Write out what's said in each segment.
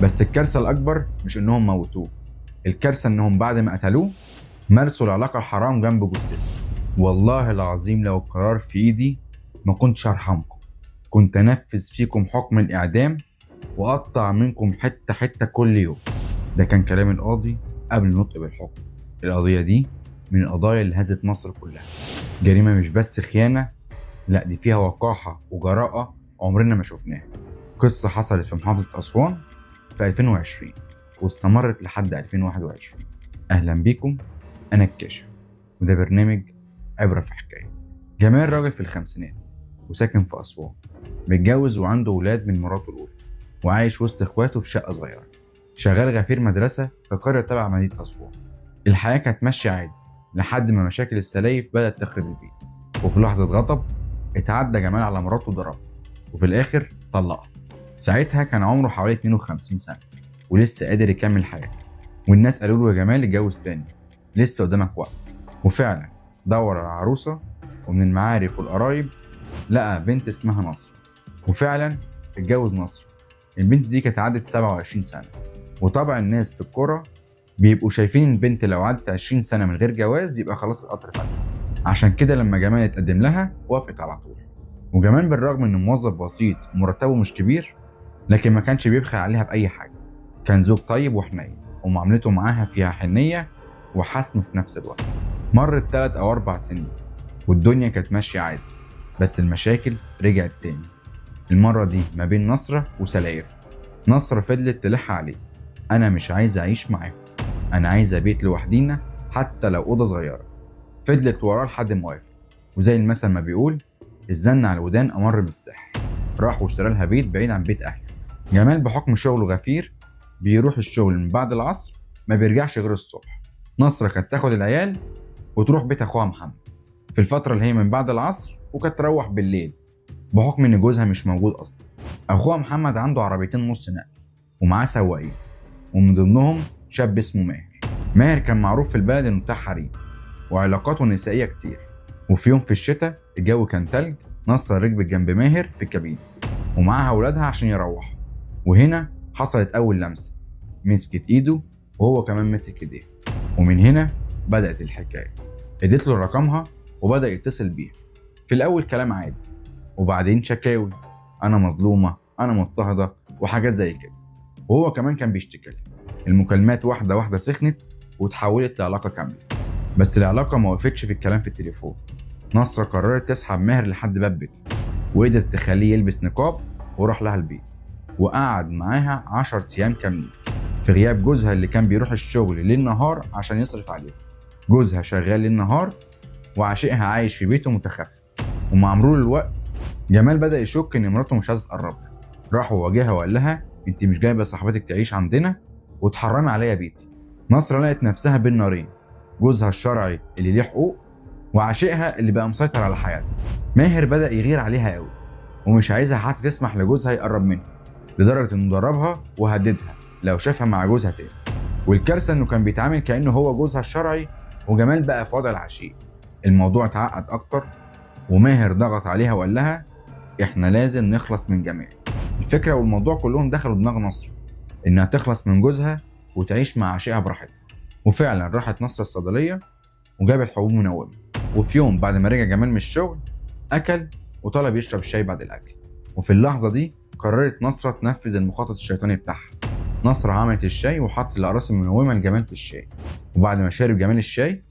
بس الكارثة الأكبر مش إنهم موتوه، الكارثة إنهم بعد ما قتلوه مارسوا العلاقة الحرام جنب جثته. والله العظيم لو القرار في إيدي ما كنتش هرحمكم، كنت أنفذ فيكم حكم الإعدام وأقطع منكم حتة حتة كل يوم. ده كان كلام القاضي قبل النطق بالحكم. القضية دي من القضايا اللي هزت مصر كلها. جريمة مش بس خيانة، لا دي فيها وقاحة وجراءة عمرنا ما شفناها. قصة حصلت في محافظة أسوان في 2020 واستمرت لحد 2021. أهلا بيكم، أنا الكاشف وده برنامج عبرة في حكاية. جمال راجل في الخمسينات وساكن في أسوان، متجوز وعنده ولاد من مراته الأولى، وعايش وسط إخواته في شقة صغيرة. شغال غفير مدرسة في قرية تبع مدينة أسوان. الحياة كانت ماشية عادي لحد ما مشاكل السلايف بدأت تخرب البيت، وفي لحظة غضب اتعدى جمال على مراته وضربها، وفي الآخر طلقها. ساعتها كان عمره حوالي 52 سنة ولسه قادر يكمل حياته، والناس قالوا له يا جمال اتجوز تاني، لسه قدامك وقت. وفعلا دور على عروسة، ومن المعارف والقرايب لقى بنت اسمها نصر، وفعلا اتجوز نصر. البنت دي كانت عدت 27 سنة، وطبعا الناس في الكرة بيبقوا شايفين البنت لو عدت 20 سنة من غير جواز يبقى خلاص القطر فات. عشان كده لما جمال اتقدم لها وافقت على طول. وجمال بالرغم انه موظف بسيط ومرتبه مش كبير، لكن ما كانش بيبخل عليها بأي حاجة. كان زوج طيب وحنين، ومعاملته معاها فيها حنية وحسم في نفس الوقت. مرت 3 أو 4 سنين والدنيا كانت ماشية عادي، بس المشاكل رجعت تاني. المرة دي ما بين نصرة وسلايف. نصرة فضلت تلح عليه، أنا مش عايز أعيش معاهم، أنا عايزة بيت لوحدينا حتى لو أوضة صغيرة. فضلت وراه لحد ما وافق، وزي المثل ما بيقول الزن على الودان أمر بالسحر. راح واشترى لها بيت بعيد عن بيت أهله. جمال بحكم شغله غفير بيروح الشغل من بعد العصر، ما بيرجعش غير الصبح. نصرة كانت تاخد العيال وتروح بيت أخوها محمد في الفترة اللي هي من بعد العصر، وكانت تروح بالليل بحكم إن جوزها مش موجود أصلا. أخوها محمد عنده عربيتين نص نقل ومعاه سواقين، ومن ضمنهم شاب اسمه ماهر. ماهر كان معروف في البلد إنه بتاع حريم وعلاقاته النسائية كتير. وفي يوم في الشتاء الجو كان تلج، نصرة ركبت جنب ماهر في الكابين ومعاها أولادها عشان يروحوا. وهنا حصلت أول لمسة، مسكت إيده وهو كمان مسك إيديه، ومن هنا بدأت الحكاية. اديت له رقمها وبدأ يتصل بيها. في الأول كلام عادي، وبعدين شكاوي، أنا مظلومة، أنا مضطهدة، وحاجات زي كده. وهو كمان كان بيشتكي لها. المكالمات واحدة واحدة سخنت وتحولت لعلاقة كاملة. بس العلاقة ما وقفتش في الكلام في التليفون. نصرة قررت تسحب ماهر لحد باب بيته، وقدرت تخليه يلبس نقاب وراح لها البيت، وقعد معاها 10 أيام كاملين في غياب جوزها اللي كان بيروح الشغل ليل نهار عشان يصرف عليها. جوزها شغال ليل نهار وعشقها عايش في بيته متخفي. ومع مرور الوقت جمال بدأ يشك إن مراته مش عايزة تقرب له. راح وواجهها وقال لها أنت مش جايبة صاحبتك تعيش عندنا وتحرمي عليا بيتي. نصرة لقت نفسها بين نارين، جوزها الشرعي اللي ليه حقوق وعشقها اللي بقى مسيطر على حياتها. ماهر بدأ يغير عليها قوي ومش عايزها حتى تسمح لجوزها يقرب منها، لدرجة إنه ضربها وهددها لو شافها مع جوزها تاني. والكارثة إنه كان بيتعامل كأنه هو جوزها الشرعي، وجمال بقى في وضع العشيق. الموضوع اتعقد أكتر، وماهر ضغط عليها وقال لها إحنا لازم نخلص من جمال. الفكرة والموضوع كلهم دخلوا دماغ نصر إنها تخلص من جوزها وتعيش مع عشيقها براحتها. وفعلا راحت نصر الصيدلية وجابت حبوب منومة. وفي يوم بعد ما رجع جمال من الشغل أكل وطلب يشرب الشاي بعد الأكل. وفي اللحظة دي قررت نصرة تنفذ المخطط الشيطاني بتاعها. نصرة عملت الشاي وحطت الأقراص المنومة لجمال في الشاي، وبعد ما شرب جمال الشاي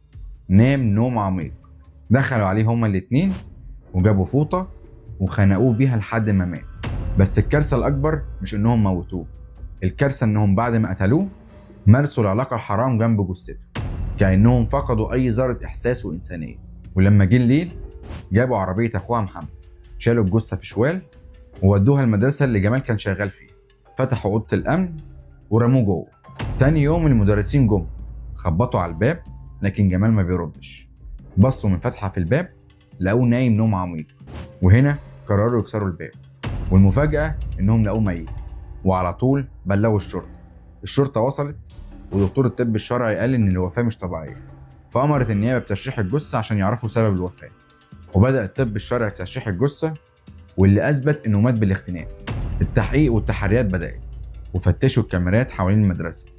نام نوم عميق. دخلوا عليه هما الاتنين وجابوا فوطة وخنقوه بيها لحد ما مات. بس الكارثة الأكبر مش إنهم موتوه، الكارثة إنهم بعد ما قتلوه مارسوا العلاقة الحرام جنب جثته، كأنهم فقدوا أي ذرة إحساس وإنسانية. ولما جه الليل جابوا عربية أخوها محمد، شالوا الجثة في شوال وودوها المدرسة اللي جمال كان شغال فيها. فتحوا أوضة الأمن ورموه جوه. تاني يوم المدرسين جم خبطوا على الباب، لكن جمال ما بيردش. بصوا من فتحة في الباب لقوه نايم نوم عميق، وهنا قرروا يكسروا الباب. والمفاجأة إنهم لقوه ميت، وعلى طول بلغوا الشرطة. الشرطة وصلت ودكتور الطب الشرعي قال إن الوفاة مش طبيعية، فأمرت النيابة بتشريح الجثة عشان يعرفوا سبب الوفاة. وبدأ الطب الشرعي في تشريح الجثة، واللي أثبت إنه مات بالاختناق. التحقيق والتحريات بدأت، وفتشوا الكاميرات حوالين المدرسة،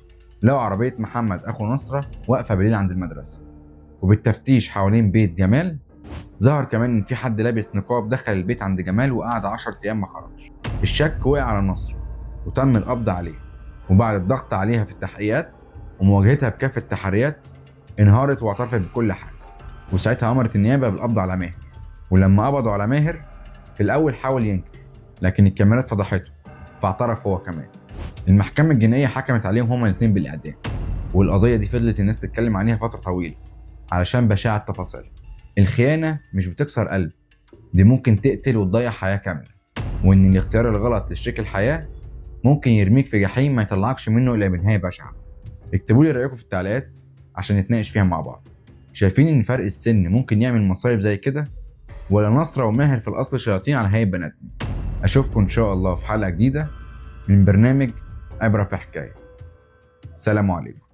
لقوا عربية محمد أخو نصرة واقفة بالليل عند المدرسة. وبالتفتيش حوالين بيت جمال ظهر كمان إن في حد لابس نقاب دخل البيت عند جمال وقعد 10 أيام ما خرجش. الشك وقع على نصرة وتم القبض عليه، وبعد الضغط عليها في التحقيقات ومواجهتها بكافة التحريات انهارت واعترفت بكل حاجة. وساعتها أمرت النيابة بالقبض على ماهر. ولما قبضوا على ماهر في الأول حاول ينكر، لكن الكاميرات فضحته فاعترف هو كمان. المحكمة الجنائية حكمت عليهم هما الاتنين بالإعدام، والقضية دي فضلت الناس تتكلم عليها فترة طويلة علشان بشاعة تفاصيلها. الخيانة مش بتكسر قلب، دي ممكن تقتل وتضيع حياة كاملة، وإن الاختيار الغلط لشريك الحياة ممكن يرميك في جحيم ما يطلعكش منه إلا بنهاية بشعة. اكتبوا لي رأيكم في التعليقات عشان نتناقش فيها مع بعض. شايفين إن فرق السن ممكن يعمل مصايب زي كده، ولا نصرة وماهر في الأصل شياطين على هيئة بني آدمين؟ أشوفكم إن شاء الله في حلقة جديدة من برنامج عبرة في حكاية. سلام عليكم.